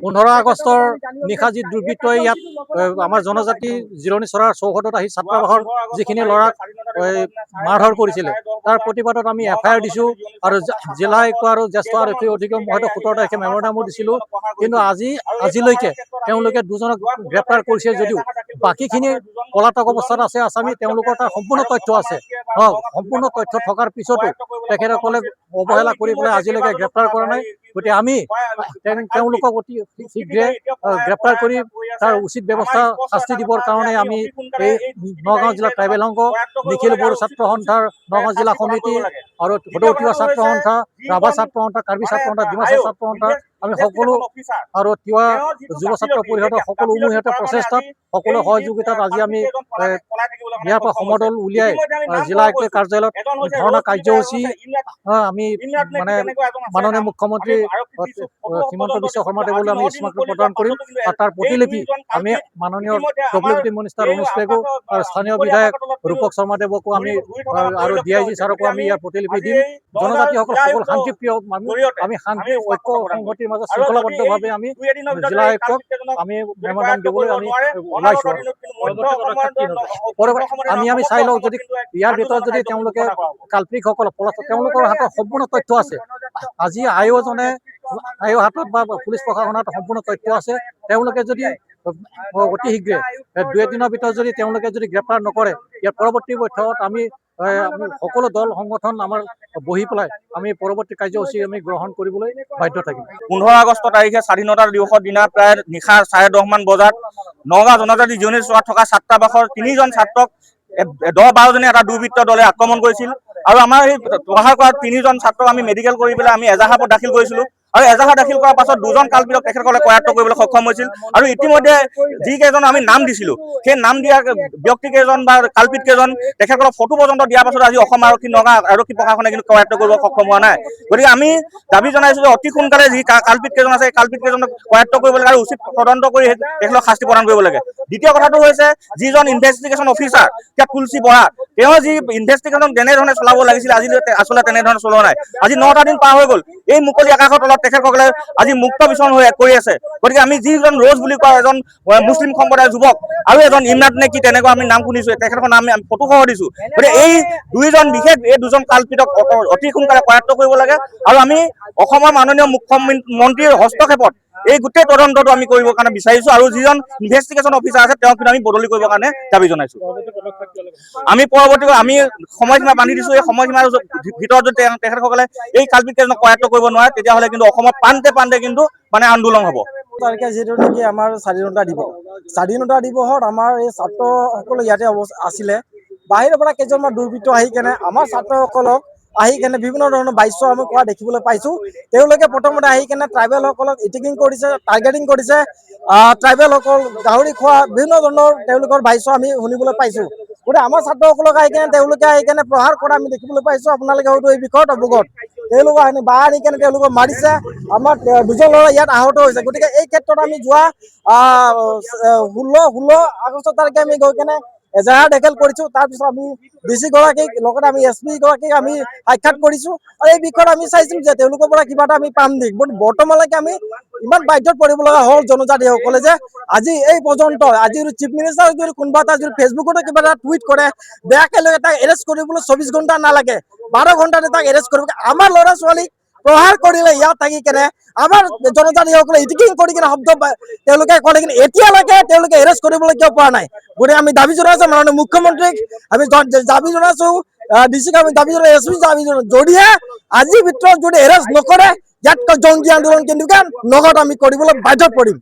15 আগষ্টৰ নিশা যি দুৰ্বৃত্তই ইয়াত আমাৰ জনজাতি জিৰণি চৰাৰ চৌহদত আহি ছাত্ৰাবাসৰ যিখিনি ল'ৰাক মাৰধৰ কৰিছিলে তাৰ প্ৰতিবাদত আমি FIR দিছোঁ আৰু জিলা আয়ুক্ত আৰু জ্যেষ্ঠ আৰক্ষী অধীক্ষক মহোদয় 17 তাৰিখে মেমৰেণ্ডামো দিছিলোঁ। কিন্তু আজিলৈকে তেওঁলোকে দুজনক গ্ৰেপ্তাৰ কৰিছে যদিও বাকীখিনি পলাতক অৱস্থাত আছে আসামী, তেওঁলোকৰ তাৰ সম্পূৰ্ণ তথ্য আছে। সম্পূৰ্ণ তথ্য থকাৰ পিছতো তেখেতসকলে অৱহেলা কৰি পেলাই আজিলৈকে গ্ৰেপ্তাৰ কৰা নাই। গতিকে আমি তেওঁলোকক অতি শীঘ্ৰে গ্ৰেপ্তাৰ কৰি তাৰ উচিত ব্যৱস্থা শাস্তি দিবৰ কাৰণে আমি এই নগাঁও জিলা ট্ৰাইবেল সংঘ, নিখিল বড়ো ছাত্ৰ সন্থাৰ নগাঁও জিলা সমিতি আৰু ভদৌ তিৱা ছাত্ৰ সন্থা, ৰাভা ছাত্ৰ সন্থা, কাৰ্বি ছাত্ৰ সন্থা, ডিমাচা ছাত্ৰ সন্থা, আমি সকলো আৰু তিৱা যুৱ ছাত্ৰ পৰিষদৰ সকলো উমৈহতীয়া প্ৰচেষ্টাত সকলো সহযোগিতাত আজি আমি ইয়াৰ পৰা সমদল উলিয়াই জিলা আয়ুক্ত কাৰ্যালয়ত ধৰ্ণা কাৰ্যসূচী আমি মানে মাননীয় মুখ্যমন্ত্ৰী হিমন্ত বিশ্ব শৰ্মা দেৱলৈ আমি স্মাৰক প্ৰদান কৰিম আৰু তাৰ প্ৰতিলিপি আমি মাননীয় ডব্লিউটি মিনিষ্টাৰ অনুজ পেগু আৰু স্থানীয় বিধায়ক ৰূপক শৰ্মা দেৱকো আমি আৰু DIG ছাৰকো আমি ইয়াৰ প্ৰতিলিপি দিম। জনজাতিসকল সকলো শান্তিপ্ৰিয় মানুহ, আমি শান্তি ঐক্য সংহতিৰ মাজত শৃংখলাবদ্ধভাৱে আমি জিলা আয়ুক্তক আমি মেমৰেণ্ডাম দিবলৈ আমি ওলাইছোঁ। আমি চাই লওঁ যদি ইয়াৰ ভিতৰত যদি তেওঁলোকে কাল্পিকসকল তেওঁলোকৰ হাতত সম্পূৰ্ণ তথ্য আছে। আজি আয়োজনে হাতত বা পুলিচ প্ৰশাসনৰ হাতত সম্পূৰ্ণ তথ্য আছে। তেওঁলোকে যদি অতি শীঘ্ৰে 2 দিনৰ ভিতৰত যদি তেওঁলোকে যদি গ্ৰেপ্তাৰ নকৰে, ইয়াৰ পৰৱৰ্তী বৈঠকত আমি সকলো দল সংগঠন আমাৰ বহি পেলাই আমি পৰৱৰ্তী কাৰ্যসূচী আমি গ্ৰহণ কৰিবলৈ বাধ্য থাকিম। 15 আগষ্ট তাৰিখে স্বাধীনতা দিৱসৰ দিনা প্ৰায় নিশা 10:30 মান বজাত নগাঁও জনজাতি জিৰণি চোৱাত থকা ছাত্ৰাবাসৰ 3জন ছাত্ৰক 10-12 জনে এটা দুৰ্বৃত্ত দলে আক্ৰমণ কৰিছিল আৰু আমাৰ এই প্ৰহাৰ কৰা 3জন ছাত্ৰক আমি মেডিকেল কৰি পেলাই আমি এজাহাৰত দাখিল কৰিছিলোঁ আৰু এজাহাৰ দাখিল কৰাৰ পাছত 2জন কাল্পিতক তেখেতসকলে কৰায়ত্ব কৰিবলৈ সক্ষম হৈছিল আৰু ইতিমধ্যে যিকেইজন আমি নাম দিছিলোঁ সেই নাম দিয়া ব্যক্তিকেইজন বা কাল্পিতকেইজন তেখেতসকলক ফটো পৰ্যন্ত দিয়াৰ পাছত আজি অসম আৰক্ষী নগাঁও আৰক্ষী প্ৰশাসনে কিন্তু কৰায়ত্ব কৰিব সক্ষম হোৱা নাই। গতিকে আমি দাবী জনাইছোঁ যে অতি সোনকালে যি কাল্পিতকেইজন আছে সেই কাল্পিতকেইজনক কৰায়ত্ব কৰিব লাগে আৰু উচিত তদন্ত কৰি তেখেতক শাস্তি প্ৰদান কৰিব লাগে। দ্বিতীয় কথাটো হৈছে যিজন ইনভেষ্টিগেশ্যন অফিচাৰ তুলসী বৰা, তেওঁ যি ইনভেষ্টিগেশ্যন যেনেধৰণে চলাব লাগিছিল আজিলৈকে আচলতে তেনেধৰণে চলোৱা নাই। আজি 9টা দিন পাৰ হৈ গ'ল, এই মুকলি আকাশৰ তলত তেখেতসকলে আজি মুক্ত বিচৰণ হৈ কৰি আছে। গতিকে আমি যিজন ৰ'জ বুলি কোৱা এজন মুছলিম সম্প্ৰদায়ৰ যুৱক আৰু এজন ইমৰাট নে কি তেনেকুৱা আমি নাম শুনিছোঁ, তেখেতৰ নাম আমি ফটো সহ দিছোঁ। গতিকে এই 2জন বিশেষ এই 2জন কাল্পিতক অতি সোনকালে কৰায়ত্ব কৰিব লাগে আৰু আমি অসমৰ মাননীয় মুখ্যমন্ত্ৰীৰ হস্তক্ষেপত এই গোটেই তদন্তটো আমি কৰিবৰ কাৰণে বিচাৰিছোঁ আৰু যিজন ইনভেষ্টিগেশ্যন অফিচাৰ আছে তেওঁক আমি বদলি কৰিবৰ কাৰণে দাবী জনাইছোঁ। আমি পৰৱৰ্তী আমি সময়সীমা বান্ধি দিছোঁ। এই সময়সীমাৰ ভিতৰত যদি তেখেতসকলে এই কাল্পিতকেইজনক কৰায়ত্ব কৰিব নোৱাৰে তেতিয়াহ'লে কিন্তু অসমৰ প্ৰান্তে কিন্তু মানে আন্দোলন হ'ব। তাৰিখে যিটো নেকি আমাৰ স্বাধীনতা দিৱসত আমাৰ এই ছাত্ৰসকল ইয়াতে আছিলে। বাহিৰৰ পৰা কেইজনমান দুৰ্বৃত্ত আহি কেনে আমাৰ ছাত্ৰসকলক আহি কেনে বিভিন্ন ধৰণৰ বাক্য আমি কোৱা দেখিবলৈ পাইছোঁ। তেওঁলোকে প্ৰথমতে আহি কেনে ট্ৰাইবেলসকলক ইটিকিং কৰিছে, টাৰ্গেটিং কৰিছে। ট্ৰাইবেলসকল গাহৰি খোৱা বিভিন্ন ধৰণৰ তেওঁলোকৰ বাক্য আমি শুনিবলৈ পাইছোঁ। গতিকে আমাৰ ছাত্ৰসকলক তেওঁলোকে আহি কেনে প্ৰহাৰ কৰা আমি দেখিবলৈ পাইছোঁ। আপোনালোকে হয়তো এই বিষয়ত অৱগত। তেওঁলোকক আহি কেনে তেওঁলোকক মাৰিছে। আমাৰ 2জন ল'ৰা ইয়াত আহত হৈছে। গতিকে এই ক্ষেত্ৰত আমি যোৱা 16 আগষ্ট তাৰিখে আমি গৈ কেনে এজাহাৰ দাখিল কৰিছোঁ। তাৰপিছত আমি DC গৰাকীক লগতে আমি SP গৰাকীক আমি সাক্ষাৎ কৰিছোঁ আৰু এই বিষয়ত আমি চাইছিলোঁ যে তেওঁলোকৰ পৰা কিবা এটা আমি পাম নেকি। বৰ্তমানলৈকে আমি ইমান বাধ্যত পৰিব লগা হ'ল জনজাতিসকলে যে আজি এই পৰ্যন্ত আজি চিফ মিনিষ্টাৰ যদি কোনোবা এটা যদি ফেচবুকতে কিবা এটা টুইট কৰে বেয়াকে লৈ তাক এৰেষ্ট কৰিবলৈ 24 ঘণ্টা নালাগে, 12 ঘণ্টাতে তাক এৰেষ্ট কৰিব। আমাৰ ল'ৰা ছোৱালীক প্ৰহাৰ কৰিলে ইয়াত থাকি কেনে আমাৰ জনজাতিসকলে ইটিকিং কৰি কেনে শব্দ তেওঁলোকে ক'লে, কিন্তু এতিয়ালৈকে তেওঁলোকে এৰেষ্ট কৰিবলৈ কিয় পৰা নাই। গতিকে আমি দাবী জনাইছোঁ মাননীয় মুখ্যমন্ত্ৰীক, আমি দাবী জনাইছোঁ DCক, আমি দাবী জনাইছোঁ SP দাবী জনাইছোঁ যদিহে আজিৰ ভিতৰত যদি এৰেষ্ট নকৰে ইয়াতকৈ জংগী আন্দোলন কিন্তু নগাঁৱত আমি কৰিবলৈ বাধ্যত পৰিম।